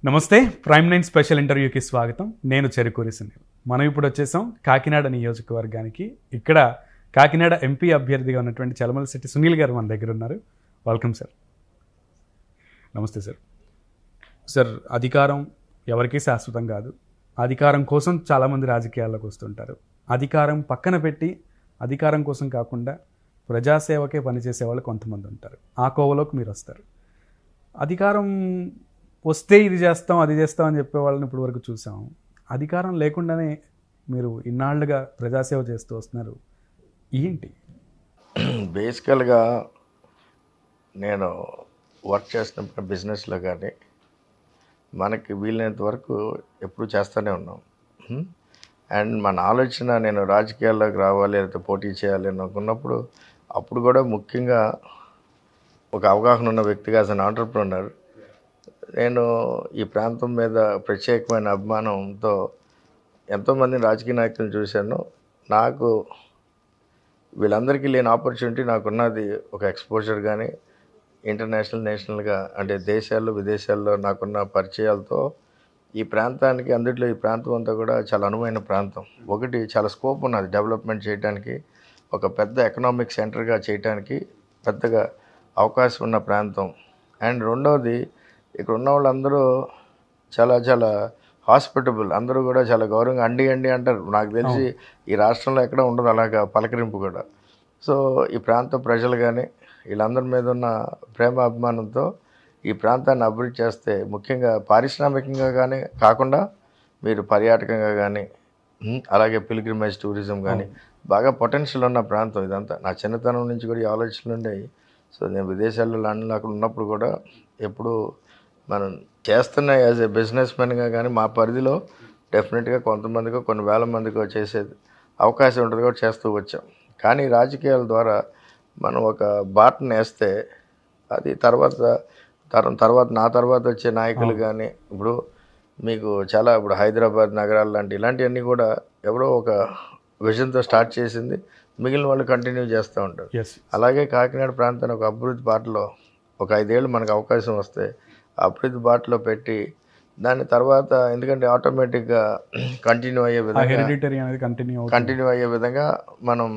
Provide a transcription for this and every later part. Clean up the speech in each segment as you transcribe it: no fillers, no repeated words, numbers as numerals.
నమస్తే. Prime 9 special ఇంటర్వ్యూకి స్వాగతం. నేను చెరుకూరి సునీల్. మనం ఇప్పుడు వచ్చేసాం కాకినాడ నియోజకవర్గానికి. ఇక్కడ కాకినాడ ఎంపీ అభ్యర్థిగా ఉన్నటువంటి చలమలశెట్టి సునీల్ గారు మన దగ్గర ఉన్నారు. Welcome sir. నమస్తే సార్. సార్, అధికారం ఎవరికీ శాశ్వతం కాదు. అధికారం కోసం చాలామంది రాజకీయాల్లోకి వస్తుంటారు. అధికారం పక్కన పెట్టి అధికారం కోసం కాకుండా ప్రజాసేవకే పనిచేసే వాళ్ళు కొంతమంది ఉంటారు. ఆ కోవలోకి మీరు వస్తారు. అధికారం వస్తే ఇది చేస్తాం అది చేస్తాం అని చెప్పే వాళ్ళని ఇప్పుడు వరకు చూసాం. అధికారం లేకుండానే మీరు ఇన్నాళ్ళుగా ప్రజాసేవ చేస్తూ వస్తున్నారు. ఏంటి? బేసికల్గా నేను వర్క్ చేస్తున్న బిజినెస్లో కానీ మనకి వీలైనంత వరకు ఎప్పుడు చేస్తూనే ఉన్నాం. అండ్ మన ఆలోచన నేను రాజకీయాల్లోకి రావాలి లేకపోతే పోటీ చేయాలి అని అనుకున్నప్పుడు అప్పుడు కూడా ముఖ్యంగా ఒక అవగాహన ఉన్న వ్యక్తిగా అసలు ఆంటర్ప్రెన్యూర్ నేను ఈ ప్రాంతం మీద ప్రత్యేకమైన అభిమానంతో ఎంతోమంది రాజకీయ నాయకులను చూశాను. నాకు వీళ్ళందరికీ లేని ఆపర్చునిటీ నాకున్నది ఒక ఎక్స్పోజర్ కానీ ఇంటర్నేషనల్ నేషనల్గా అంటే దేశాల్లో విదేశాల్లో నాకున్న పరిచయాలతో ఈ ప్రాంతానికి అందులో ఈ ప్రాంతం అంతా కూడా చాలా అనువైన ప్రాంతం. ఒకటి చాలా స్కోప్ ఉన్నది డెవలప్మెంట్ చేయడానికి, ఒక పెద్ద ఎకనామిక్ సెంటర్గా చేయడానికి పెద్దగా అవకాశం ఉన్న ప్రాంతం. అండ్ రెండవది ఇక్కడ ఉన్న వాళ్ళందరూ చాలా చాలా హాస్పిటబుల్, అందరూ కూడా చాలా గౌరవంగా అండి అంటారు. నాకు తెలిసి ఈ రాష్ట్రంలో ఎక్కడ ఉండదు అలాగా పలకరింపు కూడా. సో ఈ ప్రాంత ప్రజలు కానీ వీళ్ళందరి మీద ఉన్న ప్రేమ అభిమానంతో ఈ ప్రాంతాన్ని అభివృద్ధి చేస్తే ముఖ్యంగా పారిశ్రామికంగా కానీ కాకుండా మీరు పర్యాటకంగా కానీ అలాగే పిల్గ్రిమేజ్ టూరిజం కానీ బాగా పొటెన్షియల్ ఉన్న ప్రాంతం ఇదంతా. నా చిన్నతనం నుంచి కూడా ఈ ఆలోచనలు ఉండేవి. సో నేను విదేశాల్లో లండన్లో అక్కడ ఉన్నప్పుడు కూడా ఎప్పుడు మనం చేస్తున్న యాజ్ ఏ బిజినెస్ మ్యాన్గా కానీ మా పరిధిలో డెఫినెట్గా కొంతమందికో కొన్ని వేల మందికో చేసేది అవకాశం ఉంటుంది కూడా చేస్తూ వచ్చాం. కానీ రాజకీయాల ద్వారా మనం ఒక బాటను వేస్తే అది తర్వాత నా తర్వాత వచ్చే నాయకులు కానీ ఇప్పుడు మీకు చాలా ఇప్పుడు హైదరాబాద్ నగరాలు ఇలాంటివన్నీ కూడా ఎవరో ఒక విజన్తో స్టార్ట్ చేసింది మిగిలిన వాళ్ళు కంటిన్యూ చేస్తూ ఉంటారు. అలాగే కాకినాడ ప్రాంతాన్ని ఒక అభివృద్ధి బాటలో ఒక 5 ఏళ్ళు మనకు అవకాశం వస్తే అభివృద్ధి బాటలో పెట్టి దాని తర్వాత ఎందుకంటే ఆటోమేటిక్గా కంటిన్యూ అయ్యే విధంగా మనం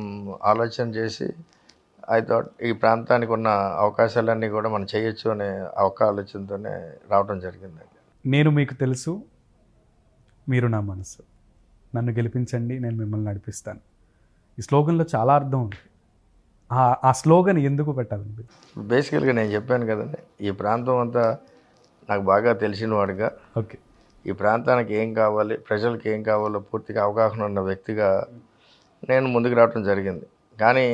ఆలోచన చేసి ఐ థాట్ ఈ ప్రాంతానికి ఉన్న అవకాశాలన్నీ కూడా మనం చేయొచ్చు అనే ఆలోచనతోనే రావడం జరిగింది. నేను మీకు తెలుసు, మీరు నా మనసు, నన్ను గెలిపించండి, నేను మిమ్మల్ని నడిపిస్తాను. ఈ స్లోగన్లో చాలా అర్థం ఉంది. ఆ స్లోగన్ ఎందుకు పెట్టాలండి? బేసికల్గా నేను చెప్పాను కదండి, ఈ ప్రాంతం అంతా నాకు బాగా తెలిసిన వాడిగా, ఓకే, ఈ ప్రాంతానికి ఏం కావాలి, ప్రజలకు ఏం కావాలో పూర్తిగా అవగాహన ఉన్న వ్యక్తిగా నేను ముందుకు రావడం జరిగింది. కానీ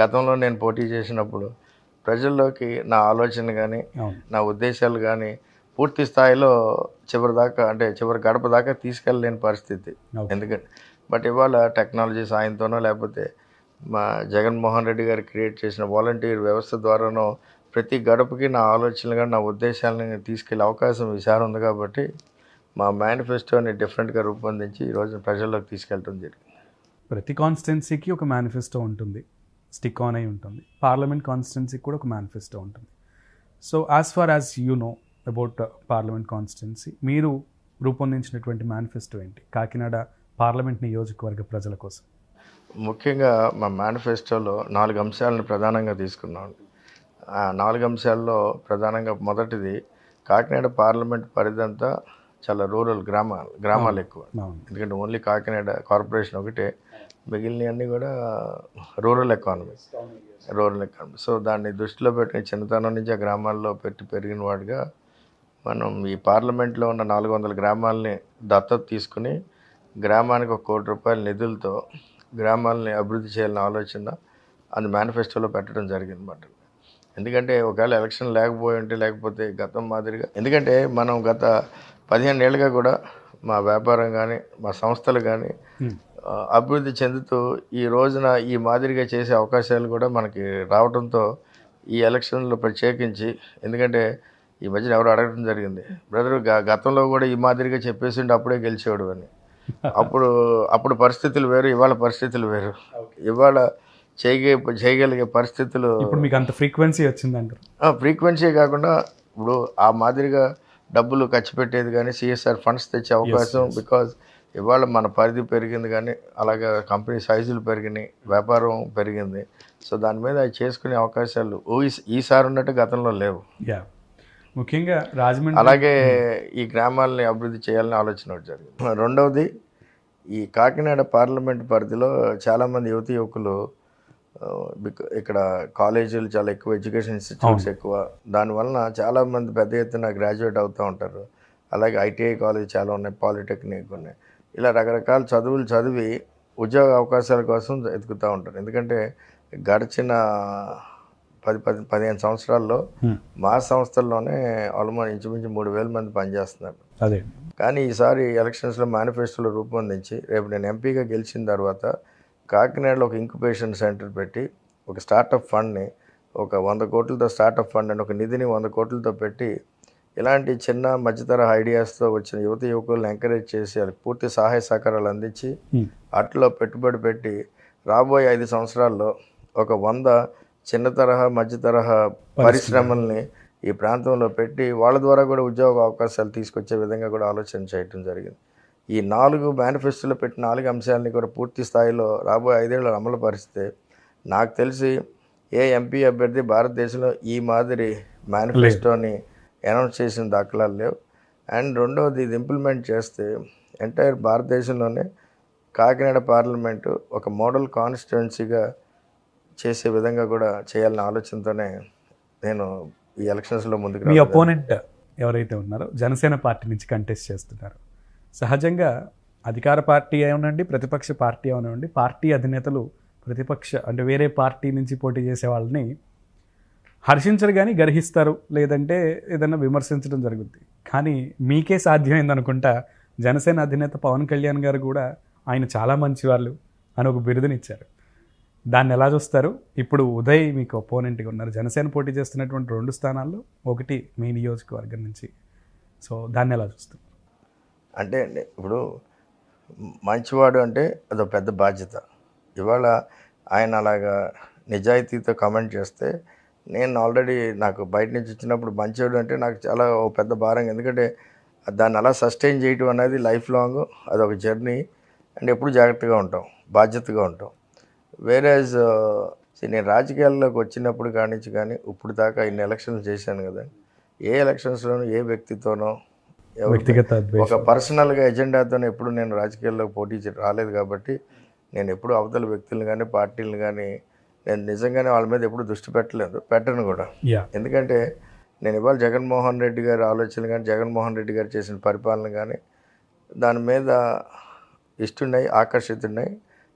గతంలో నేను పోటీ చేసినప్పుడు ప్రజల్లోకి నా ఆలోచన కానీ నా ఉద్దేశాలు కానీ పూర్తి స్థాయిలో చివరి గడప దాకా తీసుకెళ్ళలేని పరిస్థితి. ఎందుకంటే బట్ ఇవాళ టెక్నాలజీ సాయంతోనో లేకపోతే మా జగన్మోహన్ రెడ్డి గారు క్రియేట్ చేసిన వాలంటీర్ వ్యవస్థ ద్వారానో ప్రతి గడపకి నా ఆలోచనలు కానీ నా ఉద్దేశాలను తీసుకెళ్ళే అవకాశం ఈసారి ఉంది. కాబట్టి మా మేనిఫెస్టోని డిఫరెంట్గా రూపొందించి ఈరోజు ప్రజల్లోకి తీసుకెళ్ళడం జరిగింది. ప్రతి కాన్స్టిట్యున్సీకి ఒక మేనిఫెస్టో ఉంటుంది, స్టిక్ ఆన్ అయి ఉంటుంది. పార్లమెంట్ కాన్స్టిట్యున్సీకి కూడా ఒక మేనిఫెస్టో ఉంటుంది. So as far as you know about parliament constituency, మీరు రూపొందించినటువంటి మేనిఫెస్టో ఏంటి కాకినాడ పార్లమెంట్ నియోజకవర్గ ప్రజల కోసం? ముఖ్యంగా మా మేనిఫెస్టోలో 4 అంశాలను ప్రధానంగా తీసుకున్నాం. ఆ 4 అంశాల్లో ప్రధానంగా మొదటిది కాకినాడ పార్లమెంట్ పరిధంతా చాలా రూరల్ గ్రామాలు ఎక్కువ. ఎందుకంటే ఓన్లీ కాకినాడ కార్పొరేషన్ ఒకటే, మిగిలినవన్నీ కూడా రూరల్ ఎకానమీ. సో దాన్ని దృష్టిలో పెట్టి చిన్నతనం నుంచి ఆ గ్రామాల్లో పెరిగిన వాడిగా మనం ఈ పార్లమెంట్లో ఉన్న 400 గ్రామాలని దత్తత తీసుకుని గ్రామానికి 1 కోటి రూపాయల నిధులతో గ్రామాలని అభివృద్ధి చేయాలన్న ఆలోచన అది మేనిఫెస్టోలో పెట్టడం జరిగింది అన్నమాట. ఎందుకంటే ఒకవేళ ఎలక్షన్ లేకపోతే గతం మాదిరిగా, ఎందుకంటే మనం గత 15 ఏళ్ళుగా కూడా మా వ్యాపారం కానీ మా సంస్థలు కానీ అభివృద్ధి చెందుతూ ఈ రోజున ఈ మాదిరిగా చేసే అవకాశాలు కూడా మనకి రావడంతో ఈ ఎలక్షన్లో ప్రత్యేకించి, ఎందుకంటే ఈ మధ్యన ఎవరు అడగడం జరిగింది, బ్రదర్ గతంలో కూడా ఈ మాదిరిగా చెప్పేసిండి అప్పుడే గెలిచేవాడు అని. అప్పుడు పరిస్థితులు వేరు, ఇవాళ పరిస్థితులు వేరు. ఇవాళ చేయగలిగే పరిస్థితులు ఇప్పుడు మీకు అంత ఫ్రీక్వెన్సీ వచ్చిందంటారు? ఫ్రీక్వెన్సీ కాకుండా ఇప్పుడు ఆ మాదిరిగా డబ్బులు ఖర్చు పెట్టేది కానీ సిఎస్ఆర్ ఫండ్స్ తెచ్చే అవకాశం, బికాజ్ ఇవాళ మన పరిధి పెరిగింది కానీ అలాగే కంపెనీ సైజులు పెరిగినాయి, వ్యాపారం పెరిగింది. సో దాని మీద అవి చేసుకునే అవకాశాలు ఈసారి ఉన్నట్టు గతంలో లేవు. యా, ముఖ్యంగా రాజమండ్రి అలాగే ఈ గ్రామాలని అభివృద్ధి చేయాలని ఆలోచన ఒకటి జరిగింది. రెండవది, ఈ కాకినాడ పార్లమెంట్ పరిధిలో చాలామంది యువకులు ఇక్కడ కాలేజీలు చాలా ఎక్కువ, ఎడ్యుకేషన్ ఇన్స్టిట్యూట్స్ ఎక్కువ, దానివలన చాలామంది పెద్ద ఎత్తున గ్రాడ్యుయేట్ అవుతూ ఉంటారు. అలాగే ఐటీఐ కాలేజ్ చాలా ఉన్నాయి, పాలిటెక్నిక్ ఉన్నాయి. ఇలా రకరకాల చదువులు చదివి ఉద్యోగ అవకాశాల కోసం ఎదుగుతూ ఉంటారు. ఎందుకంటే గడిచిన 15 సంవత్సరాల్లో మా సంస్థల్లోనే ఆల్మోస్ట్ ఇంచుమించు 3,000 మంది పనిచేస్తున్నారు. అదే, కానీ ఈసారి ఎలక్షన్స్లో మేనిఫెస్టోలో రూపొందించి రేపు నేను ఎంపీగా గెలిచిన తర్వాత కాకినాడలో ఒక ఇంక్యుబేషన్ సెంటర్ పెట్టి ఒక స్టార్టప్ ఫండ్ని, ఒక 100 కోట్లతో స్టార్టప్ ఫండ్ అని ఒక నిధిని 100 కోట్లతో పెట్టి ఇలాంటి చిన్న మధ్యతరహా ఐడియాస్తో వచ్చిన యువకులను ఎంకరేజ్ చేసి వాళ్ళకి పూర్తి సహాయ సహకారాలు అందించి అట్లో పెట్టుబడి పెట్టి రాబోయే 5 సంవత్సరాల్లో ఒక 100 చిన్న తరహా మధ్య తరహా పరిశ్రమల్ని ఈ ప్రాంతంలో పెట్టి వాళ్ళ ద్వారా కూడా ఉద్యోగ అవకాశాలు తీసుకొచ్చే విధంగా కూడా ఆలోచన చేయటం జరిగింది. ఈ 4 మేనిఫెస్టోలో పెట్టిన 4 అంశాలని కూడా పూర్తి స్థాయిలో రాబోయే 5 ఏళ్ళు అమలు పరిస్తే నాకు తెలిసి ఏ ఎంపీ అభ్యర్థి భారతదేశంలో ఈ మాదిరి మేనిఫెస్టోని అనౌన్స్ చేసిన దాఖలాలు లేవు. అండ్ రెండవది, ఇది ఇంప్లిమెంట్ చేస్తే ఎంటైర్ భారతదేశంలోనే కాకినాడ పార్లమెంటు ఒక మోడల్ కాన్స్టిట్యుయెన్సీగా చేసే విధంగా కూడా చేయాలనే ఆలోచనతోనే నేను ఈ ఎలక్షన్స్లో ముందుకు మీ అపోనెంట్ ఎవరైతే ఉన్నారో జనసేన పార్టీ నుంచి కంటెస్ట్ చేస్తున్నారు. సహజంగా అధికార పార్టీ అవనండి, ప్రతిపక్ష పార్టీ అవనండి, పార్టీ అధినేతలు అంటే వేరే పార్టీ నుంచి పోటీ చేసే వాళ్ళని హర్షించరు కానీ గర్హిస్తారు, లేదంటే ఏదైనా విమర్శించడం జరుగుతుంది. కానీ మీకే సాధ్యమైందనుకుంటా జనసేన అధినేత పవన్ కళ్యాణ్ గారు కూడా ఆయన చాలా మంచి వాళ్ళు అని ఒక బిరుదునిచ్చారు. దాన్ని ఎలా చూస్తారు? ఇప్పుడు ఉదయ్ మీకు అపోనెంట్గా ఉన్నారు. జనసేన పోటీ చేస్తున్నటువంటి 2 స్థానాల్లో ఒకటి మీ నియోజకవర్గం నుంచి. సో దాన్ని ఎలా చూస్తారు? అంటే అండి, ఇప్పుడు మంచివాడు అంటే అదొక పెద్ద బాధ్యత. ఇవాళ ఆయన అలాగా నిజాయితీతో కమెంట్ చేస్తే నేను ఆల్రెడీ నాకు బయట నుంచి వచ్చినప్పుడు మంచివాడు అంటే నాకు చాలా పెద్ద భారం. ఎందుకంటే దాన్ని అలా సస్టైన్ చేయటం అనేది లైఫ్ లాంగ్ అదొక జర్నీ. అండ్ ఎప్పుడు జాగ్రత్తగా ఉంటాం, బాధ్యతగా ఉంటాం. వేరేజ్ నేను రాజకీయాల్లోకి వచ్చినప్పుడు కానించి కానీ ఇప్పుడు దాకా ఇన్ని ఎలక్షన్స్ చేశాను కదా, ఏ ఎలక్షన్స్లోనూ ఏ వ్యక్తితోనో వ్యక్తిగత ఒక పర్సనల్గా ఎజెండాతోనే ఎప్పుడు నేను రాజకీయాల్లోకి పోటీ రాలేదు. కాబట్టి నేను ఎప్పుడు అవతల వ్యక్తులను కానీ పార్టీలను కానీ నేను నిజంగానే వాళ్ళ మీద ఎప్పుడు దృష్టి పెట్టను కూడా. ఎందుకంటే నేను ఇవాళ జగన్మోహన్ రెడ్డి గారి ఆలోచనలు కానీ జగన్మోహన్ రెడ్డి గారు చేసిన పరిపాలన కానీ దాని మీద ఇష్టఉన్నాయి, ఆకర్షితున్నాయి.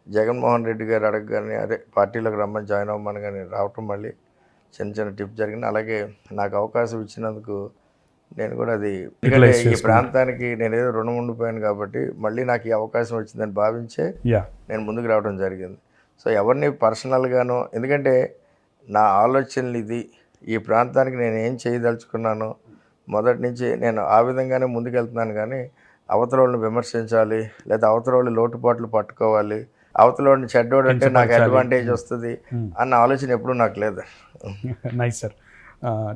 జగన్మోహన్ రెడ్డి గారు అడగగానే అదే పార్టీలోకి రమ్మని జాయిన్ అవ్వమని కానీ రావటం మళ్ళీ చిన్న టిప్ జరిగింది. అలాగే నాకు అవకాశం ఇచ్చినందుకు నేను కూడా అది, ఎందుకంటే ఈ ప్రాంతానికి నేను ఏదో రుణం ఉండిపోయాను కాబట్టి మళ్ళీ నాకు ఈ అవకాశం వచ్చిందని భావించే నేను ముందుకు రావడం జరిగింది. సో ఎవరిని పర్సనల్గానో, ఎందుకంటే నా ఆలోచనలు ఇది, ఈ ప్రాంతానికి నేను ఏం చేయదలుచుకున్నానో మొదటి నుంచి నేను ఆ విధంగానే ముందుకెళ్తున్నాను. కానీ అవతల వాళ్ళని విమర్శించాలి, లేదా అవతల వాళ్ళు లోటుపాట్లు పట్టుకోవాలి, అవతల వాడిని చెడ్డోడు అంటే నాకు అడ్వాంటేజ్ వస్తుంది అన్న ఆలోచన ఎప్పుడూ నాకు లేదు. Nice sir.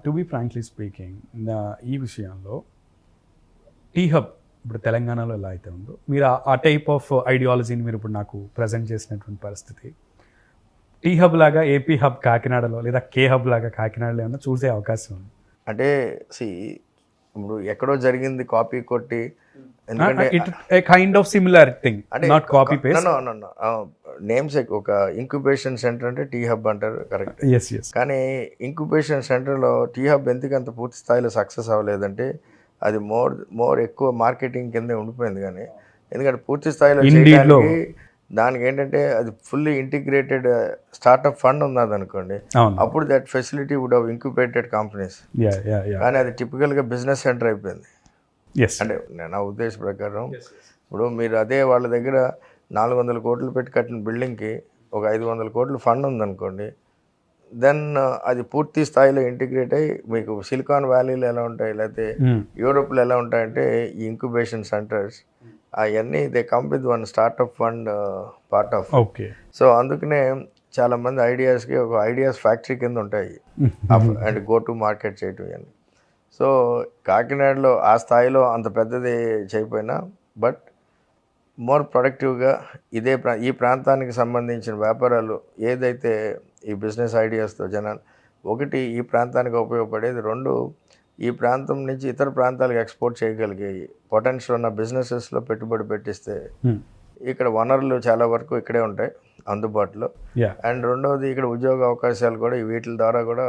To be frankly speaking, ఈ విషయంలో టీ హబ్ ఇప్పుడు తెలంగాణలో ఎలా అయితే ఉందో, మీరు ఆ టైప్ ఆఫ్ ఐడియాలజీని మీరు ఇప్పుడు నాకు ప్రజెంట్ చేసినటువంటి పరిస్థితి, టీ హబ్ లాగా ఏపీ హబ్ కాకినాడలో లేదా కే హబ్ లాగా కాకినాడలో ఏమన్నా చూసే అవకాశం ఉంది? అంటే ఇప్పుడు ఎక్కడో జరిగింది కాపీ కొట్టి, ఎందుకంటే kind of similar thing, not copy paste. Names ఒక ఇంక్యుబేషన్ సెంటర్ అంటే టీ హబ్ అంటారు, కరెక్ట్. కానీ ఇంక్యుబేషన్ సెంటర్లో టీ హబ్ ఎందుకంత పూర్తి స్థాయిలో సక్సెస్ అవ్వలేదంటే అది మోర్ ఎక్కువ మార్కెటింగ్ కింద ఉండిపోయింది. కానీ ఎందుకంటే పూర్తి స్థాయిలో చేయడానికి దానికి ఏంటంటే అది ఫుల్లీ ఇంటిగ్రేటెడ్ స్టార్టప్ ఫండ్ ఉన్నది అనుకోండి, అప్పుడు that facility would have incubated companies. కానీ అది టిపికల్గా బిజినెస్ సెంటర్ అయిపోయింది. అంటే నా ఉద్దేశ ప్రకారం ఇప్పుడు మీరు అదే వాళ్ళ దగ్గర 400 కోట్లు పెట్టి కట్టిన బిల్డింగ్కి ఒక 500 కోట్లు ఫండ్ ఉందనుకోండి, దెన్ అది పూర్తి స్థాయిలో ఇంటిగ్రేట్ అయ్యి మీకు సిలికాన్ వ్యాలీలో ఎలా ఉంటాయి, లేకపోతే యూరోప్లో ఎలా ఉంటాయంటే ఈ ఇంక్యుబేషన్ సెంటర్స్ అవన్నీ they come with one startup fund part of. So అందుకనే చాలామంది ఐడియాస్కి ఒక ఐడియాస్ ఫ్యాక్టరీ కింద ఉంటాయి అండ్ గో టు మార్కెట్ చేయటం ఇవన్నీ. సో కాకినాడలో ఆ స్థాయిలో అంత పెద్దది చేయకపోయినా బట్ మోర్ ప్రొడక్టివ్గా ఈ ప్రాంతానికి సంబంధించిన వ్యాపారాలు ఏదైతే ఈ బిజినెస్ ఐడియాస్తో జనాలు ఒకటి ఈ ప్రాంతానికి ఉపయోగపడేది, రెండు ఈ ప్రాంతం నుంచి ఇతర ప్రాంతాలకు ఎక్స్పోర్ట్ చేయగలిగేవి పొటెన్షియల్ ఉన్న బిజినెసెస్లో పెట్టుబడి పెట్టిస్తే ఇక్కడ వనరులు చాలా వరకు ఇక్కడే ఉంటాయి అందుబాటులో. అండ్ రెండవది ఇక్కడ ఉద్యోగ అవకాశాలు కూడా వీటి ద్వారా కూడా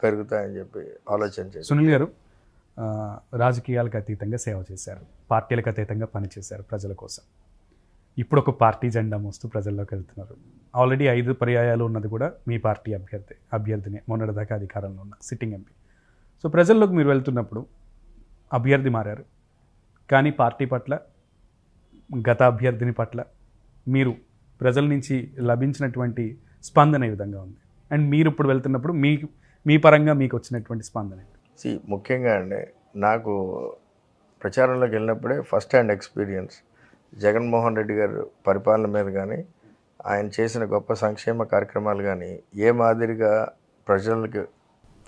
పెరుగుతాయని చెప్పి ఆలోచన చేశారు. సునీల్ గారు రాజకీయాలకు అతీతంగా సేవ చేశారు, పార్టీలకు అతీతంగా పనిచేశారు ప్రజల కోసం. ఇప్పుడు ఒక పార్టీ జెండా మోస్తూ ప్రజల్లోకి వెళ్తున్నారు. ఆల్రెడీ 5 పర్యాయాలు ఉన్నది కూడా మీ పార్టీ అభ్యర్థినే, మొన్నటిదాకా అధికారంలో ఉన్న సిట్టింగ్ ఎంపీ. సో ప్రజల్లోకి మీరు వెళ్తున్నప్పుడు అభ్యర్థి మారారు, కానీ పార్టీ పట్ల, గత అభ్యర్థిని పట్ల మీరు ప్రజల నుంచి లభించినటువంటి స్పందన ఏ విధంగా ఉంది? అండ్ మీరు ఇప్పుడు వెళ్తున్నప్పుడు మీ పరంగా మీకు వచ్చినటువంటి స్పందన? ముఖ్యంగా అండి, నాకు ప్రచారంలోకి వెళ్ళినప్పుడే first hand experience Jaganmohan Reddy గారు పరిపాలన మీద కానీ, ఆయన చేసిన గొప్ప సంక్షేమ కార్యక్రమాలు కానీ ఏ మాదిరిగా ప్రజలకు,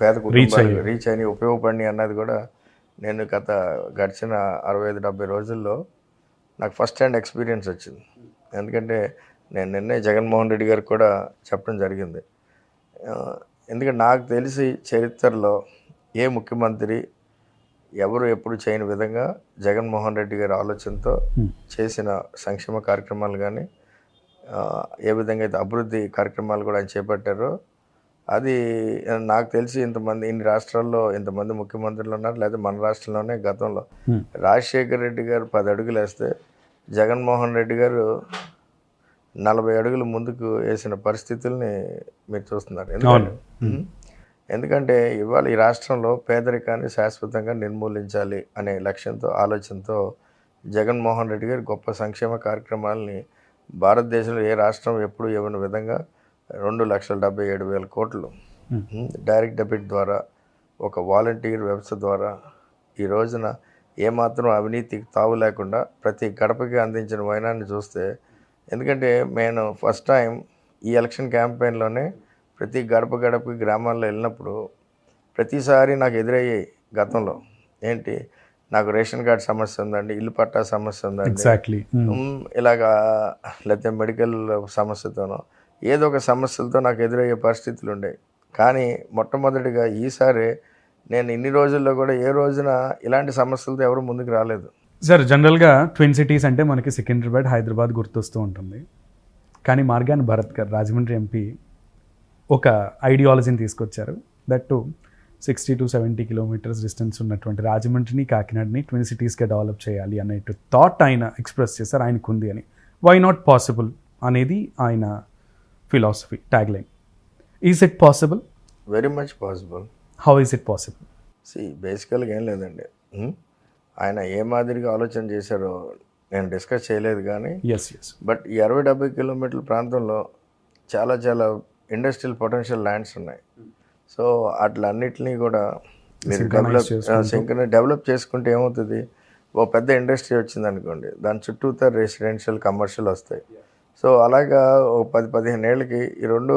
పేద కుటుంబాలకు రీచ్ అయిన ఉపయోగపడి అన్నది కూడా నేను గడిచిన 65-70 రోజుల్లో నాకు ఫస్ట్ హ్యాండ్ ఎక్స్పీరియన్స్ వచ్చింది. ఎందుకంటే నేను నిన్నే జగన్మోహన్ రెడ్డి గారికి కూడా చెప్పడం జరిగింది. ఎందుకంటే నాకు తెలిసి చరిత్రలో ఏ ముఖ్యమంత్రి ఎవరు ఎప్పుడు చేయని విధంగా జగన్మోహన్ రెడ్డి గారి ఆలోచనతో చేసిన సంక్షేమ కార్యక్రమాలు కానీ, ఏ విధంగా అయితే అభివృద్ధి కార్యక్రమాలు కూడా ఆయన చేపట్టారో, అది నాకు తెలిసి ఇన్ని రాష్ట్రాల్లో ఇంతమంది ముఖ్యమంత్రులు ఉన్నారు, లేదా మన రాష్ట్రంలోనే గతంలో రాజశేఖర్ రెడ్డి గారు 10 అడుగులు వేస్తే జగన్మోహన్ రెడ్డి గారు 40 అడుగులు ముందుకు వేసిన పరిస్థితుల్ని మీరు చూస్తున్నారు. ఎందుకంటే ఇవాళ ఈ రాష్ట్రంలో పేదరికాన్ని శాశ్వతంగా నిర్మూలించాలి అనే లక్ష్యంతో, ఆలోచనతో జగన్మోహన్ రెడ్డి గారు గొప్ప సంక్షేమ కార్యక్రమాలని భారతదేశంలో ఏ రాష్ట్రం ఎప్పుడు ఇవ్వని విధంగా 2,77,000 కోట్లు డైరెక్ట్ డెబిట్ ద్వారా, ఒక వాలంటీర్ వ్యవస్థ ద్వారా ఈ రోజున ఏమాత్రం అవినీతికి తావు లేకుండా ప్రతి గడపకి అందించిన వైనాన్ని చూస్తే, ఎందుకంటే నేను ఫస్ట్ టైం ఈ ఎలక్షన్ క్యాంపెయిన్లోనే ప్రతి గడపకి గ్రామాల్లో వెళ్ళినప్పుడు ప్రతిసారి నాకు ఎదురయ్యాయి గతంలో. ఏంటి, నాకు రేషన్ కార్డ్ సమస్య ఉందండి, ఇల్లు పట్టా సమస్య ఉందండి, ఇలాగా లేకపోతే మెడికల్ సమస్యతోనో ఏదో ఒక సమస్యలతో నాకు ఎదురయ్యే పరిస్థితులు ఉండేవి. కానీ మొట్టమొదటిగా ఈసారి నేను ఇన్ని రోజుల్లో కూడా ఏ రోజున ఇలాంటి సమస్యలతో ఎవరు ముందుకు రాలేదు. సార్, జనరల్గా ట్విన్ సిటీస్ అంటే మనకి సికింద్రాబాద్, హైదరాబాద్ గుర్తొస్తూ ఉంటుంది. కానీ మార్గాన్ భరత్ గారు, రాజమండ్రి ఎంపీ, ఒక ఐడియాలజీని తీసుకొచ్చారు. That to 60 to 70 kilometres distance ఉన్నటువంటి రాజమండ్రిని, కాకినాడని ట్విన్ సిటీస్గా డెవలప్ చేయాలి అనే థాట్ ఆయన ఎక్స్ప్రెస్ చేశారు. ఆయనకు ఉంది అని. వై నాట్ పాసిబుల్ అనేది ఆయన philosophy, tag line. Is it possible? Very much possible. How is it possible? బేసికల్గా ఏం లేదండి, ఆయన ఏ మాదిరిగా ఆలోచన చేశారో నేను డిస్కస్ చేయలేదు. కానీ బట్ ఈ 60-70 కిలోమీటర్ల ప్రాంతంలో చాలా చాలా ఇండస్ట్రియల్ పొటెన్షియల్ ల్యాండ్స్ ఉన్నాయి. సో అట్లన్నిటినీ కూడా మీరు డెవలప్ చేసుకుంటే ఏమవుతుంది, ఓ పెద్ద ఇండస్ట్రీ వచ్చింది అనుకోండి, దాని చుట్టూతో రెసిడెన్షియల్, కమర్షియల్ వస్తాయి. సో అలాగా ఒక 10-15 ఏళ్ళకి ఈ రెండు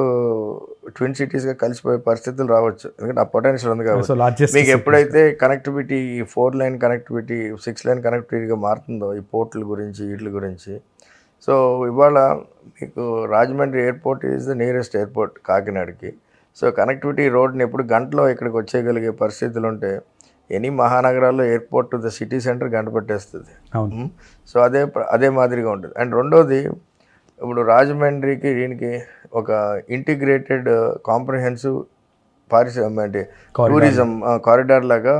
ట్విన్ సిటీస్గా కలిసిపోయే పరిస్థితులు రావచ్చు. ఎందుకంటే ఆ పొటెన్షియల్ ఉంది కాబట్టి. మీకు ఎప్పుడైతే కనెక్టివిటీ, 4 లైన్ కనెక్టివిటీ, 6 లైన్ కనెక్టివిటీగా మారుతుందో ఈ పోర్టుల గురించి, వీటి గురించి. సో ఇవాళ మీకు Rajahmundry airport is the nearest airport కాకినాడకి. సో కనెక్టివిటీ రోడ్ని ఎప్పుడు గంటలో ఇక్కడికి వచ్చేయగలిగే పరిస్థితులు ఉంటే, ఎనీ మహానగరాల్లో airport to the city centre గంట పట్టేస్తుంది. సో అదే మాదిరిగా ఉంటుంది. అండ్ రెండోది, ఇప్పుడు రాజమండ్రికి దీనికి ఒక ఇంటిగ్రేటెడ్ కాంప్రహెన్సివ్ అంటే టూరిజం కారిడార్ లాగా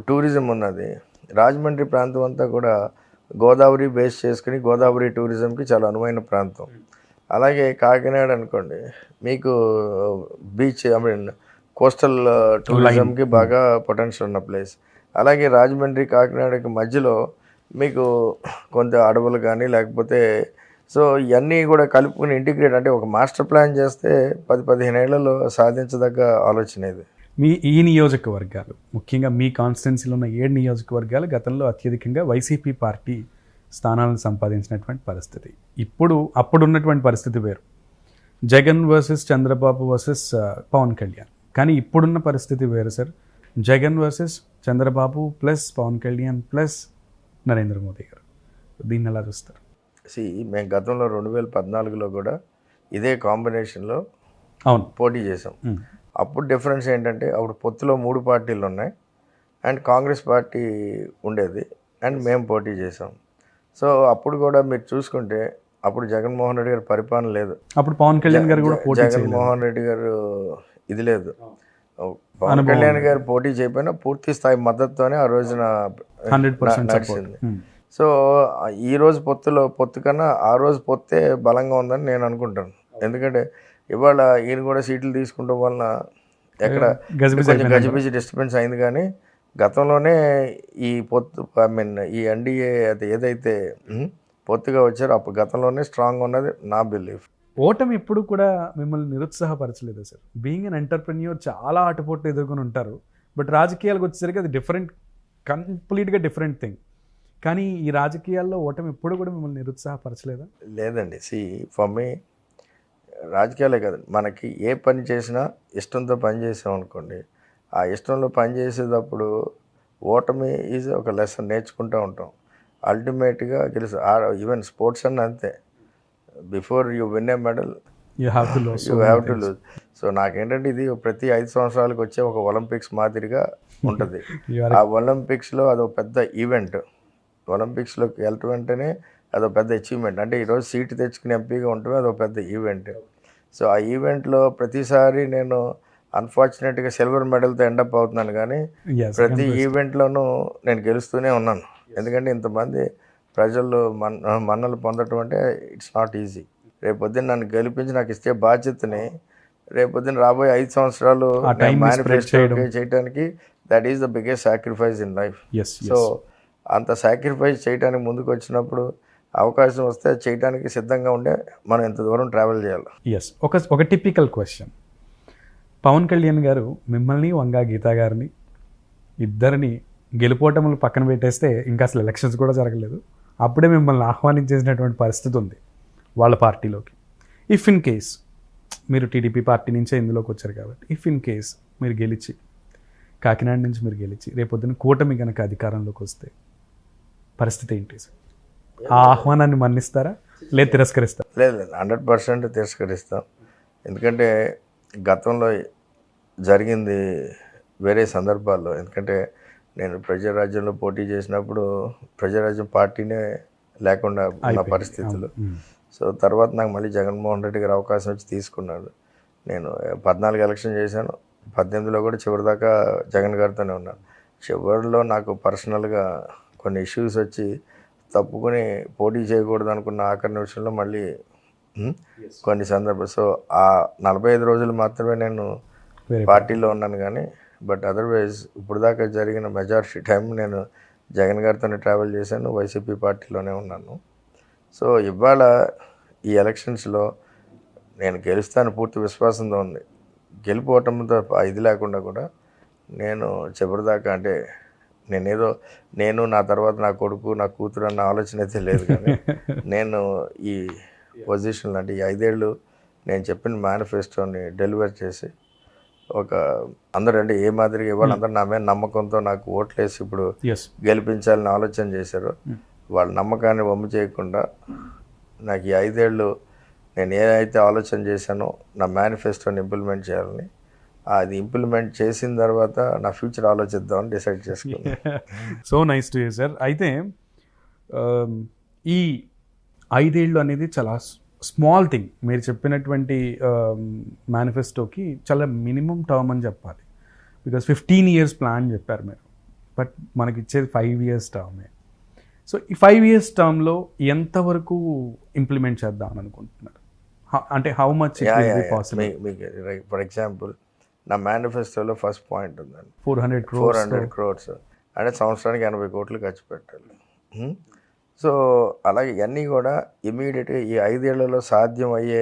టూరిజం ఉన్నది. రాజమండ్రి ప్రాంతం అంతా కూడా గోదావరి బేస్ చేసుకుని గోదావరి టూరిజంకి చాలా అనువైన ప్రాంతం. అలాగే కాకినాడ అనుకోండి, మీకు బీచ్, కోస్టల్ టూరిజంకి బాగా పొటెన్షియల్ ఉన్న ప్లేస్. అలాగే రాజమండ్రి కాకినాడకి మధ్యలో మీకు కొంత అడవులు కానీ లేకపోతే, సో ఇవన్నీ కూడా కలుపుకుని ఇంటిగ్రేట్, అంటే ఒక మాస్టర్ ప్లాన్ చేస్తే 10-15 ఏళ్లలో సాధించదగ్గ ఆలోచన ఇది. ఈ నియోజకవర్గాలు, ముఖ్యంగా మీ కాన్స్టిట్యున్సీలో ఉన్న 7 నియోజకవర్గాలు గతంలో అత్యధికంగా వైసీపీ పార్టీ స్థానాలను సంపాదించినటువంటి పరిస్థితి. అప్పుడున్నటువంటి పరిస్థితి వేరు. Jagan versus Chandrababu versus Pawan Kalyan. కానీ ఇప్పుడున్న పరిస్థితి వేరు sir. Jagan versus Chandrababu plus Pawan Kalyan plus Narendra Modi garu, దీన్ని ఎలా చూస్తారు? మేము గతంలో 2014లో కూడా ఇదే కాంబినేషన్లో అవును. పోటీ చేసాం. అప్పుడు డిఫరెన్స్ ఏంటంటే అప్పుడు పొత్తులో 3 పార్టీలు ఉన్నాయి అండ్ కాంగ్రెస్ పార్టీ ఉండేది అండ్ మేము పోటీ చేసాం. సో అప్పుడు కూడా మీరు చూసుకుంటే అప్పుడు జగన్మోహన్ రెడ్డి గారి పరిపాలన లేదు. అప్పుడు పవన్ కళ్యాణ్ గారు కూడా పోటీ జగన్మోహన్ రెడ్డి గారు ఇది లేదు. పవన్ కళ్యాణ్ గారు పోటీ చేయకపోయినా పూర్తి స్థాయి మద్దతుతోనే ఆ రోజున 100% నడిచింది. సో ఈ రోజు పొత్తు కన్నా ఆ రోజు పొత్తే బలంగా ఉందని నేను అనుకుంటాను. ఎందుకంటే ఇవాళ ఈయన కూడా సీట్లు తీసుకుంటాం వలన ఎక్కడ కొంచెం గజిబిజి డిస్టర్బెన్స్ అయింది. కానీ గతంలోనే ఈ పొత్తు ఈ ఎన్డీఏ అది ఏదైతే పొత్తుగా వచ్చారో అప్పుడు గతంలోనే స్ట్రాంగ్ ఉన్నది నా బిలీఫ్. ఓటమి ఎప్పుడు కూడా మిమ్మల్ని నిరుత్సాహపరచలేదు సార్. బీయింగ్ అన్ ఎంటర్ప్రెన్యూర్ చాలా ఆటపోట్లు ఎదుర్కొని ఉంటారు. బట్ రాజకీయాలకు వచ్చేసరికి అది కంప్లీట్గా డిఫరెంట్ థింగ్. కానీ ఈ రాజకీయాల్లో ఓటమి ఎప్పుడు కూడా మిమ్మల్ని నిరుత్సాహపరచలేదా? లేదండి. ఫర్ మీ రాజకీయాలే కాదు, మనకి ఏ పని చేసినా ఇష్టంతో పని చేసాం అనుకోండి, ఆ ఇష్టంలో పని చేసేటప్పుడు ఓటమి ఈజ్ ఒక లెసన్ నేర్చుకుంటూ ఉంటాం. అల్టిమేట్గా గెలుసు. ఈవెన్ స్పోర్ట్స్ అన్న అంతే, before you win a medal you have to lose. So నాకేంటంటే ఇది ప్రతి 5 సంవత్సరాలకు వచ్చే ఒక ఒలింపిక్స్ మాదిరిగా ఉంటుంది. ఆ ఒలింపిక్స్లో అదొక పెద్ద ఈవెంట్. ఒలింపిక్స్లోకి వెళ్ళటం అంటేనే అదొక పెద్ద అచీవ్మెంట్. అంటే ఈరోజు సీటు తెచ్చుకుని ఎంపీగా ఉండటమే అదొక పెద్ద ఈవెంట్. సో ఆ ఈవెంట్లో ప్రతిసారి నేను అన్ఫార్చునేట్గా సిల్వర్ మెడల్తో ఎండప్ అవుతున్నాను, కానీ ప్రతి ఈవెంట్లోనూ నేను గెలుస్తూనే ఉన్నాను. ఎందుకంటే ఇంతమంది ప్రజల్లో మన్నలు పొందటం అంటే ఇట్స్ నాట్ ఈజీ. రేపొద్దున నన్ను గెలిపించి నాకు ఇస్తే బాధ్యతని రేపొద్దున రాబోయే 5 సంవత్సరాలు మేనిఫెస్టో చేయడానికి that is the biggest sacrifice in life. So అంత సాక్రిఫైస్ చేయడానికి ముందుకు వచ్చినప్పుడు అవకాశం వస్తే చేయడానికి సిద్ధంగా ఉండే మనం ఎంత దూరం ట్రావెల్ చేయాలి. ఎస్, ఒక టిపికల్ క్వశ్చన్. పవన్ కళ్యాణ్ గారు మిమ్మల్ని, వంగా గీతా గారిని ఇద్దరిని గెలుపోవటములు పక్కన పెట్టేస్తే ఇంకా అసలు ఎలక్షన్స్ కూడా జరగలేదు, అప్పుడే మిమ్మల్ని ఆహ్వానించేసినటువంటి పరిస్థితి ఉంది వాళ్ళ పార్టీలోకి. ఇఫ్ ఇన్ కేస్ మీరు టీడీపీ పార్టీ నుంచే ఇందులోకి వచ్చారు కాబట్టి, ఇఫ్ ఇన్ కేస్ మీరు గెలిచి కాకినాడ నుంచి మీరు గెలిచి రేపొద్దున కూటమి కనుక అధికారంలోకి వస్తే పరిస్థితి ఏంటి సార్? ఆ ఆహ్వానాన్ని మన్నిస్తారా లేదు తిరస్కరిస్తారా? లేదు, 100% తిరస్కరిస్తాం. ఎందుకంటే గతంలో జరిగింది వేరే సందర్భాల్లో. ఎందుకంటే నేను ప్రజారాజ్యంలో పోటీ చేసినప్పుడు ప్రజారాజ్యం పార్టీనే లేకుండా ఉన్న పరిస్థితులు. సో తర్వాత నాకు మళ్ళీ జగన్మోహన్ రెడ్డి గారు అవకాశం వచ్చి తీసుకున్నాడు. నేను 14 ఎలక్షన్ చేశాను, 18లో కూడా చివరిదాకా జగన్ గారితోనే ఉన్నాను. చివరిలో నాకు పర్సనల్గా కొన్ని ఇష్యూస్ వచ్చి తప్పుకొని పోటీ చేయకూడదు అనుకున్న ఆఖరి నిమిషంలో మళ్ళీ కొన్ని సందర్భాలు. సో ఆ 45 రోజులు మాత్రమే నేను పార్టీలో ఉన్నాను. కానీ బట్ అదర్వైజ్ ఇప్పుడు దాకా జరిగిన మెజారిటీ టైం నేను జగన్ గారితోనే ట్రావెల్ చేశాను, వైసీపీ పార్టీలోనే ఉన్నాను. సో ఇవాళ ఈ ఎలక్షన్స్లో నేను గెలుస్తాను పూర్తి విశ్వాసంతో ఉంది. గెలిపోవటంతో ఇది లేకుండా కూడా నేను చివరిదాకా, అంటే నేను నా తర్వాత నా కొడుకు నా కూతురు అన్న ఆలోచన అయితే లేదు. కానీ నేను ఈ పొజిషన్లో అంటే ఈ 5 ఏళ్ళు నేను చెప్పిన మేనిఫెస్టోని డెలివర్ చేసి అందరూ అంటే ఏ మాదిరిగా ఇవాళ అందరూ నా మీద నమ్మకంతో నాకు ఓట్లేసి ఇప్పుడు గెలిపించాలని ఆలోచన చేశారు. వాళ్ళ నమ్మకాన్ని వమ్ము చేయకుండా నాకు ఈ 5 ఏళ్ళు నేను ఏదైతే ఆలోచన చేశానో నా మేనిఫెస్టోని ఇంప్లిమెంట్ చేయాలని, అది ఇంప్లిమెంట్ చేసిన తర్వాత నా ఫ్యూచర్ ఆలోచిద్దామని డిసైడ్ చేసుకున్నాను. So nice to hear sir. అయితే ఈ 5 ఏళ్ళు అనేది చాలా స్మాల్ థింగ్. మీరు చెప్పినటువంటి మేనిఫెస్టోకి చాలా మినిమం టర్మ్ అని చెప్పాలి. బికాస్ 15 years ప్లాన్ చెప్పారు మీరు, బట్ మనకి ఇచ్చేది 5 years టర్మే. సో ఈ 5 years టర్మ్లో ఎంతవరకు ఇంప్లిమెంట్ చేద్దామని అనుకుంటున్నారు? అంటే how much possible? For example నా మేనిఫెస్టోలో ఫస్ట్ పాయింట్ ఉందండి, 400 crores అంటే సంవత్సరానికి 80 కోట్లు ఖర్చు పెట్టాలి. సో అలాగే ఇవన్నీ కూడా ఇమీడియట్గా ఈ 5 ఏళ్లలో సాధ్యం అయ్యే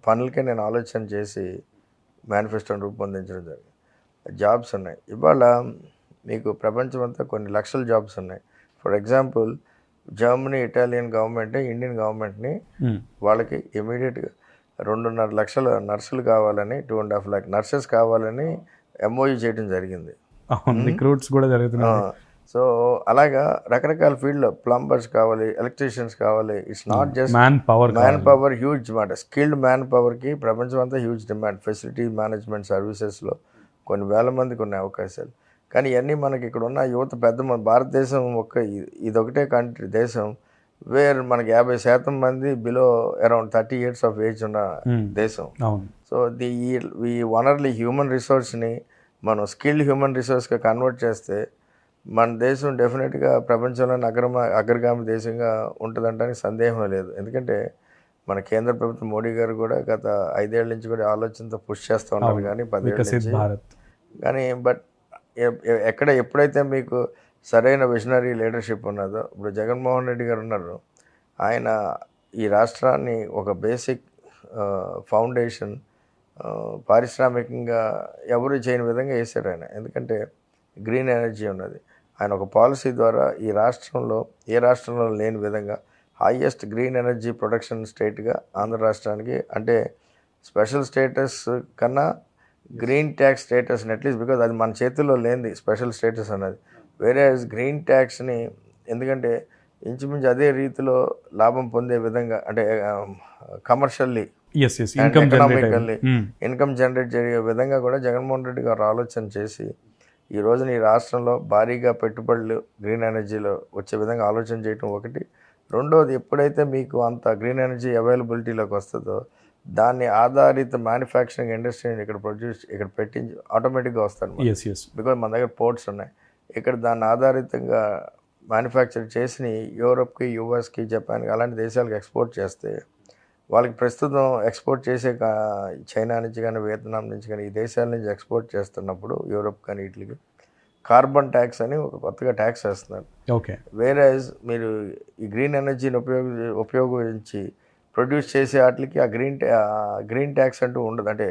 పనులకే నేను ఆలోచన చేసి మేనిఫెస్టోని రూపొందించడం జరిగింది. జాబ్స్ ఉన్నాయి. ఇవాళ మీకు ప్రపంచం అంతా కొన్ని లక్షల జాబ్స్ ఉన్నాయి. For example Germany, Italian government Indian గవర్నమెంట్ని వాళ్ళకి ఇమీడియట్గా 2.5 లక్షల నర్సులు కావాలని, 2.5 lakh నర్సెస్ కావాలని MOU చేయడం జరిగింది. అవును, రిక్రూట్స్ కూడా జరుగుతున్నాయి. సో అలాగా రకరకాల ఫీల్డ్లో ప్లంబర్స్ కావాలి, ఎలక్ట్రీషియన్స్ కావాలి. It's not just man power man power huge మాట. స్కిల్డ్ మ్యాన్ పవర్కి ప్రపంచం అంతా హ్యూజ్ డిమాండ్. ఫెసిలిటీ మేనేజ్మెంట్ సర్వీసెస్లో కొన్ని వేల మందికి ఉన్నాయి అవకాశాలు. కానీ ఇవన్నీ మనకి ఇక్కడ ఉన్న యువత మన భారతదేశం ఇదొకటే కంట్రీ దేశం వేర్ మనకి 50% మంది below around 30 years of age ఉన్న దేశం. అవును. సో ఈ వనర్లీ హ్యూమన్ రిసోర్స్ని మనం స్కిల్డ్ హ్యూమన్ రిసోర్స్గా కన్వర్ట్ చేస్తే మన దేశం డెఫినెట్గా ప్రపంచంలో అగ్రగామి దేశంగా ఉంటుందంటానికి సందేహం లేదు. ఎందుకంటే మన కేంద్ర ప్రభుత్వం మోడీ గారు కూడా గత 5 ఏళ్ల నుంచి కూడా ఆలోచనతో పుష్ చేస్తూ ఉన్నారు. కానీ 10 ఏళ్ళ నుంచి కానీ బట్ ఎప్పుడైతే మీకు సరైన విజనరీ లీడర్షిప్ ఉన్నదో, ఇప్పుడు జగన్మోహన్ రెడ్డి గారు ఉన్నారు, ఆయన ఈ రాష్ట్రాన్ని ఒక బేసిక్ ఫౌండేషన్ పారిశ్రామికంగా ఎవరు చేయని విధంగా వేశారు ఆయన. ఎందుకంటే గ్రీన్ ఎనర్జీ ఉన్నది. ఆయన ఒక పాలసీ ద్వారా ఈ రాష్ట్రంలో ఏ రాష్ట్రంలో లేని విధంగా హైయెస్ట్ గ్రీన్ ఎనర్జీ ప్రొడక్షన్ స్టేట్గా ఆంధ్ర రాష్ట్రానికి, అంటే స్పెషల్ స్టేటస్ కన్నా green tax status at least, because అది మన చేతుల్లో లేనిది స్పెషల్ స్టేటస్ అన్నది. వేరే గ్రీన్ ట్యాక్స్ని ఎందుకంటే ఇంచుమించు అదే రీతిలో లాభం పొందే విధంగా, అంటే కమర్షియల్లీ ఎకనామికల్లీ ఇన్కమ్ జనరేట్ జరిగే విధంగా కూడా జగన్మోహన్ రెడ్డి గారు ఆలోచన చేసి ఈ రోజున ఈ రాష్ట్రంలో భారీగా పెట్టుబడులు గ్రీన్ ఎనర్జీలో వచ్చే విధంగా ఆలోచన చేయటం ఒకటి. రెండోది, ఎప్పుడైతే మీకు అంత గ్రీన్ ఎనర్జీ అవైలబిలిటీలోకి వస్తుందో దాన్ని ఆధారిత మ్యానుఫ్యాక్చరింగ్ ఇండస్ట్రీని ఇక్కడ పెట్టించి ఆటోమేటిక్గా వస్తాడు. బికాజ్ మన దగ్గర పోర్ట్స్ ఉన్నాయి. ఇక్కడ దాన్ని ఆధారితంగా మ్యానుఫ్యాక్చర్ చేసి యూరోప్కి, యూఎస్కి, జపాన్కి అలాంటి దేశాలకు ఎక్స్పోర్ట్ చేస్తే వాళ్ళకి ప్రస్తుతం ఎక్స్పోర్ట్ చేసే చైనా నుంచి కానీ, వియత్నాం నుంచి కానీ, ఈ దేశాల నుంచి ఎక్స్పోర్ట్ చేస్తున్నప్పుడు యూరోప్ కానీ వీటికి కార్బన్ ట్యాక్స్ అని ఒక కొత్తగా ట్యాక్స్ వేస్తున్నారు. ఓకే. వేరేజ్ మీరు ఈ గ్రీన్ ఎనర్జీని ఉపయోగించి ప్రొడ్యూస్ చేసే వాటికి ఆ గ్రీన్ ట్యాక్స్ అంటూ ఉండదు. అంటే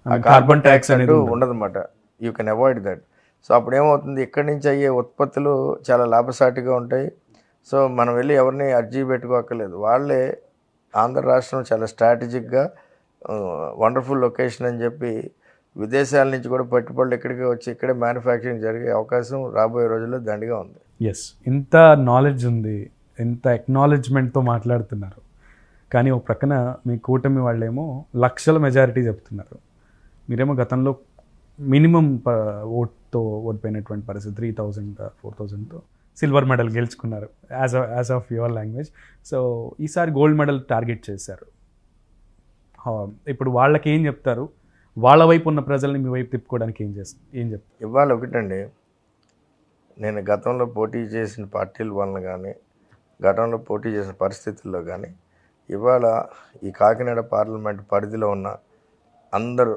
ఆ కార్బన్ ట్యాక్స్ అంటూ ఉండదన్నమాట. You can avoid that. So అప్పుడు ఏమవుతుంది, ఇక్కడి నుంచి అయ్యే ఉత్పత్తులు చాలా లాభసాటిగా ఉంటాయి. సో మనం వెళ్ళి ఎవరిని అర్జీ పెట్టుకోక్కర్లేదు. వాళ్ళే ఆంధ్ర రాష్ట్రం చాలా స్ట్రాటజిక్గా వండర్ఫుల్ లొకేషన్ అని చెప్పి విదేశాల నుంచి కూడా పెట్టుబడులు ఇక్కడికి వచ్చి ఇక్కడే మ్యానుఫ్యాక్చరింగ్ జరిగే అవకాశం రాబోయే రోజుల్లో దండిగా ఉంది. ఎస్, ఇంత నాలెడ్జ్ ఉంది, ఇంత ఎక్నాలెడ్జ్మెంట్తో మాట్లాడుతున్నారు. కానీ ఒక ప్రక్కన మీ కూటమి వాళ్ళేమో లక్షల మెజారిటీ చెప్తున్నారు. మీరేమో గతంలో మినిమం ఓట్తో ఓడిపోయినటువంటి పరిస్థితి 3000 4000తో సిల్వర్ మెడల్ గెలుచుకున్నారు as of your language. So ఈసారి గోల్డ్ మెడల్ టార్గెట్ చేశారు. ఇప్పుడు వాళ్ళకి ఏం చెప్తారు? వాళ్ళ వైపు ఉన్న ప్రజల్ని మీ వైపు తిప్పుకోవడానికి ఏం చెప్తారు? ఇవాళ ఒకటండి, నేను గతంలో పోటీ చేసిన పార్టీల వలన కానీ, గతంలో పోటీ చేసిన పరిస్థితుల్లో కానీ, ఇవాళ ఈ కాకినాడ పార్లమెంట్ పరిధిలో ఉన్న అందరూ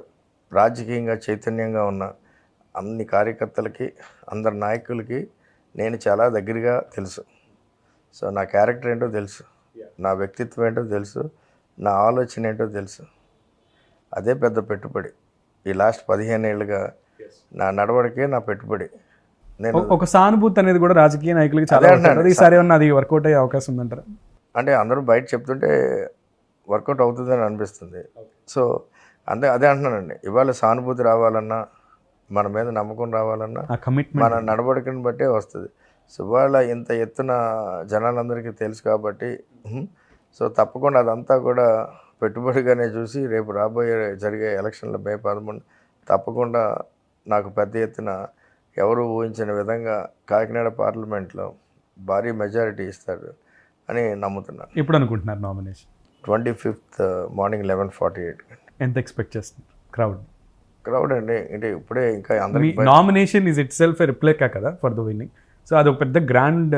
రాజకీయంగా చైతన్యంగా ఉన్న అన్ని కార్యకర్తలకి, అందరు నాయకులకి నేను చాలా దగ్గరగా తెలుసు. సో నా క్యారెక్టర్ ఏంటో తెలుసు, నా వ్యక్తిత్వం ఏంటో తెలుసు, నా ఆలోచన ఏంటో తెలుసు. అదే పెద్ద పెట్టుబడి. ఈ లాస్ట్ 15 ఏళ్ళుగా నా నడవడికే నా పెట్టుబడి. నేను ఒక సానుభూతి అనేది కూడా రాజకీయ నాయకులకి చాలా ఈసారి అది వర్కౌట్ అయ్యే అవకాశం ఉందంటారా? అంటే అందరూ బయట చెప్తుంటే వర్కౌట్ అవుతుందని అనిపిస్తుంది. సో అదే అంటున్నానండి, ఇవాళ సానుభూతి రావాలన్నా, మన మీద నమ్మకం రావాలన్నా మన నడవడికని బట్టే వస్తుంది. సో ఇవాళ ఇంత ఎత్తున జనాలందరికీ తెలుసు కాబట్టి, సో తప్పకుండా అదంతా కూడా పెట్టుబడిగానే చూసి రేపు జరిగే ఎలక్షన్ల మే 11 తప్పకుండా నాకు పెద్ద ఎత్తున ఎవరు ఊహించిన విధంగా కాకినాడ పార్లమెంట్లో భారీ మెజారిటీ ఇస్తారు అని నమ్ముతున్నాను. ఎప్పుడు అనుకుంటున్నారు నామినేషన్? 25th morning 11:48. ఎంత ఎక్స్పెక్ట్ చేస్తున్నారు? క్రౌడ్ అండి, అంటే ఇప్పుడే ఇంకా అందరికి నామినేషన్ ఈజ్ ఇట్ సెల్ఫ్ రిప్లేకా కదా ఫర్ ద విన్నింగ్. సో అది ఒక పెద్ద గ్రాండ్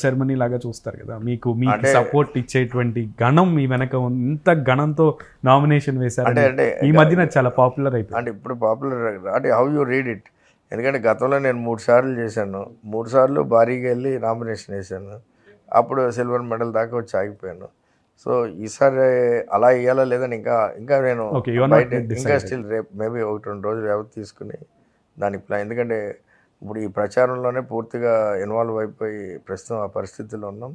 సెరమనీ లాగా చూస్తారు కదా. మీకు సపోర్ట్ ఇచ్చేటువంటి గణం మీ వెనక ఇంత గణంతో నామినేషన్ వేశారు అంటే ఈ మధ్యన చాలా పాపులర్ అయిపోయింది. అంటే ఇప్పుడు పాపులర్ అంటే హౌ యూ రీడ్ ఇట్. ఎందుకంటే గతంలో నేను 3 సార్లు చేశాను, 3 సార్లు భారీగా వెళ్ళి నామినేషన్ వేసాను. అప్పుడు సిల్వర్ మెడల్ దాకా వచ్చి ఆగిపోయాను. సో ఈసారి అలా ఇవ్వాలా లేదని ఇంకా నేను ఇంకా స్టిల్ రేపు మేబీ 1-2 రోజులు వ్యవధి తీసుకుని దానికి ప్లాన్. ఎందుకంటే ఇప్పుడు ఈ ప్రచారంలోనే పూర్తిగా ఇన్వాల్వ్ అయిపోయి ప్రస్తుతం ఆ పరిస్థితుల్లో ఉన్నాం.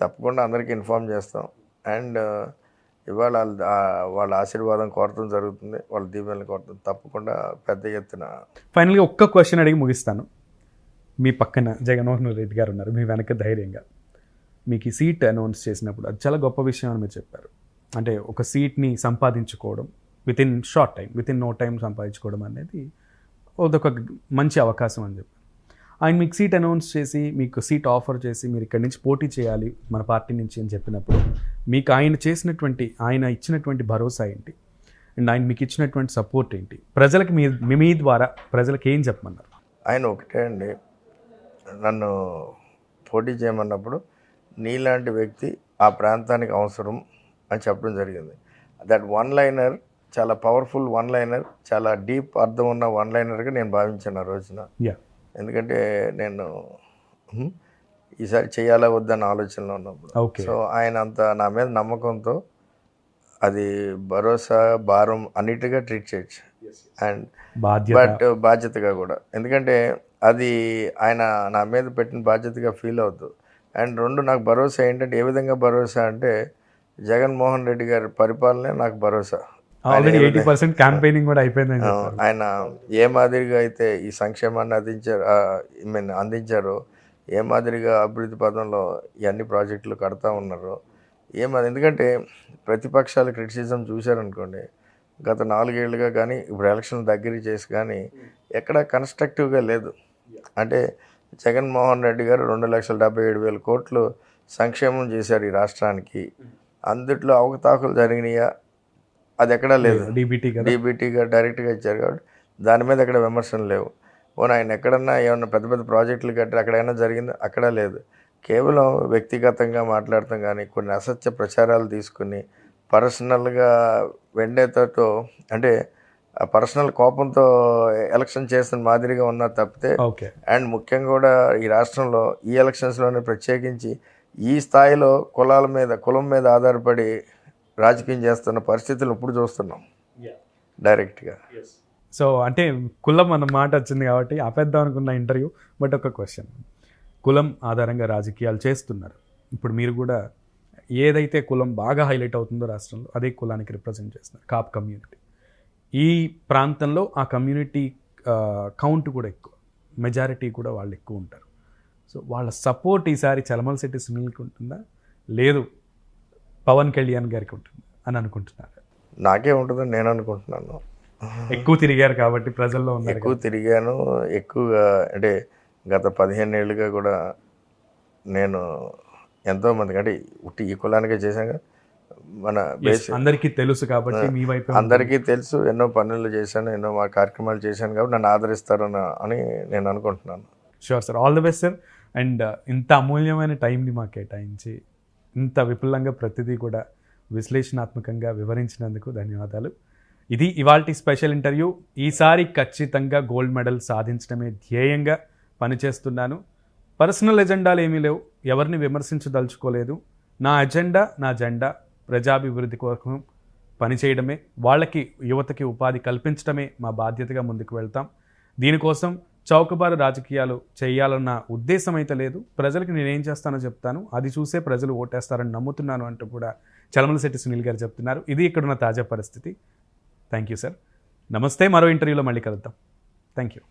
తప్పకుండా అందరికీ ఇన్ఫార్మ్ చేస్తాం. అండ్ ఇవాళ వాళ్ళ ఆశీర్వాదం కోరటం జరుగుతుంది, వాళ్ళ దీవెనలు కోరటం తప్పకుండా పెద్ద ఎత్తున. ఫైనల్గా ఒక్క క్వశ్చన్ అడిగి ముగిస్తాను. మీ పక్కన జగన్మోహన్ రెడ్డి గారు ఉన్నారు, మీ వెనక ధైర్యంగా. మీకు ఈ సీట్ అనౌన్స్ చేసినప్పుడు అది చాలా గొప్ప విషయం అని మీరు చెప్పారు. అంటే ఒక సీట్ని సంపాదించుకోవడం within short time, within no time సంపాదించుకోవడం అనేది అదొక మంచి అవకాశం అని చెప్పారు. ఆయన మీకు సీట్ అనౌన్స్ చేసి, మీకు సీట్ ఆఫర్ చేసి, మీరు ఇక్కడి నుంచి పోటీ చేయాలి మన పార్టీ నుంచి అని చెప్పినప్పుడు మీకు ఆయన ఇచ్చినటువంటి భరోసా ఏంటి, అండ్ ఆయన మీకు ఇచ్చినటువంటి సపోర్ట్ ఏంటి, ప్రజలకు మీ ద్వారా ప్రజలకు ఏం చెప్పమన్నారు? ఆయన ఒకటే అండి, నన్ను పోటీ చేయమన్నప్పుడు నీలాంటి వ్యక్తి ఆ ప్రాంతానికి అవసరం అని చెప్పడం జరిగింది. దట్ వన్ లైనర్ చాలా పవర్ఫుల్ వన్ లైనర్, చాలా డీప్ అర్థం ఉన్న వన్ లైనర్గా నేను భావించాను ఆ రోజున. ఎందుకంటే నేను ఈసారి చేయాలా వద్దన్న ఆలోచనలో ఉన్నప్పుడు. సో ఆయన అంత నా మీద నమ్మకంతో అది భరోసా, భారం అన్నిటిగా ట్రీట్ చేయొచ్చు, అండ్ బాధ్యతగా కూడా. ఎందుకంటే అది ఆయన నా మీద పెట్టిన బాధ్యతగా ఫీల్ అవుతుంది. అండ్ రెండు, నాకు భరోసా ఏంటంటే, ఏ విధంగా భరోసా అంటే జగన్మోహన్ రెడ్డి గారి పరిపాలనే నాకు భరోసా. ఆల్రెడీ 80% క్యాంపెయినింగ్ కూడా అయిపోయింది. ఆయన ఏ మాదిరిగా అయితే ఈ సంక్షేమాన్ని అందించారో, ఏ మాదిరిగా అభివృద్ధి పదంలో ఇవన్నీ ప్రాజెక్టులు కడతా ఉన్నారో, ఎందుకంటే ప్రతిపక్షాలు క్రిటిసిజం చూశారనుకోండి, గత 4 ఏళ్ళుగా కానీ ఇప్పుడు ఎలక్షన్ దగ్గర చేసి కానీ ఎక్కడ కన్స్ట్రక్టివ్గా లేదు. అంటే జగన్మోహన్ రెడ్డి గారు 2,77,000 కోట్లు సంక్షేమం చేశారు ఈ రాష్ట్రానికి. అందుట్లో అవకతవకలు జరిగినాయా? అది ఎక్కడా లేదు. డీబీటీగా డైరెక్ట్గా ఇచ్చారు కాబట్టి దాని మీద ఎక్కడ విమర్శలు లేవు. ఆయన ఎక్కడన్నా ఏమన్నా పెద్ద పెద్ద ప్రాజెక్టులు కట్టి అక్కడైనా జరిగిందో? అక్కడా లేదు. కేవలం వ్యక్తిగతంగా మాట్లాడటం కానీ, కొన్ని అసత్య ప్రచారాలు తీసుకుని పర్సనల్గా వెండేతో, అంటే ఆ పర్సనల్ కోపంతో ఎలక్షన్ చేసిన మాదిరిగా ఉన్నారు తప్పితే. అండ్ ముఖ్యంగా కూడా ఈ రాష్ట్రంలో ఈ ఎలక్షన్స్లోనే ప్రత్యేకించి ఈ స్థాయిలో కులం మీద ఆధారపడి రాజకీయం చేస్తున్న పరిస్థితులు ఇప్పుడు చూస్తున్నాం డైరెక్ట్గా. సో అంటే కులం అన్న మాట వచ్చింది కాబట్టి ఆపేద్దాం అనుకున్న ఇంటర్వ్యూ. బట్ ఒక క్వశ్చన్, కులం ఆధారంగా రాజకీయాలు చేస్తున్నారు. ఇప్పుడు మీరు కూడా ఏదైతే కులం బాగా హైలైట్ అవుతుందో రాష్ట్రంలో, అదే కులానికి రిప్రజెంట్ చేస్తున్నారు, కాప్ కమ్యూనిటీ. ఈ ప్రాంతంలో ఆ కమ్యూనిటీ కౌంట్ కూడా ఎక్కువ, మెజారిటీ కూడా వాళ్ళు ఎక్కువ ఉంటారు. సో వాళ్ళ సపోర్ట్ ఈసారి చలమలశెట్టి సునీల్కి ఉంటుందా, లేదు పవన్ కళ్యాణ్ గారికి ఉంటుంది అని అనుకుంటున్నారు? నాకే ఉంటుందని నేను అనుకుంటున్నాను. ఎక్కువ తిరిగారు కాబట్టి ప్రజల్లో ఉన్నారు. ఎక్కువ తిరిగాను, ఎక్కువగా అంటే గత 15 ఏళ్ళుగా కూడా నేను ఎంతోమందికి, అంటే ఈ కులానికే చేశాను. మన అందరికీ తెలుసు కాబట్టి మీ వైపు అందరికీ తెలుసు, ఎన్నో పనులు చేశాను, ఎన్నో కార్యక్రమాలు చేశాను కాబట్టి నన్ను ఆదరిస్తారు అని నేను అనుకుంటున్నాను. Sure sir, all the best sir. And ఇంత అమూల్యమైన టైంని మాకు కేటాయించి ఇంత విపులంగా ప్రతిదీ కూడా విశ్లేషణాత్మకంగా వివరించినందుకు ధన్యవాదాలు. ఇది ఇవాల్టి స్పెషల్ ఇంటర్వ్యూ. ఈసారి ఖచ్చితంగా గోల్డ్ మెడల్ సాధించడమే ధ్యేయంగా పనిచేస్తున్నాను. పర్సనల్ ఎజెండాలు ఏమీ లేవు, ఎవరిని విమర్శించదలుచుకోలేదు. నా అజెండా, నా జెండా ప్రజాభివృద్ధి కోసం పనిచేయడమే, వాళ్ళకి యువతకి ఉపాధి కల్పించడమే మా బాధ్యతగా ముందుకు వెళ్తాం. దీనికోసం చౌకబారు రాజకీయాలు చేయాలన్న ఉద్దేశం అయితే లేదు. ప్రజలకు నేనేం చేస్తానో చెప్తాను, అది చూసే ప్రజలు ఓటేస్తారని నమ్ముతున్నాను అంటూ కూడా చలమలశెట్టి సునీల్ గారు చెప్తున్నారు. ఇది ఇక్కడున్న తాజా పరిస్థితి. థ్యాంక్ యూ సార్, నమస్తే. మరో ఇంటర్వ్యూలో మళ్ళీ కలుద్దాం. Thank you.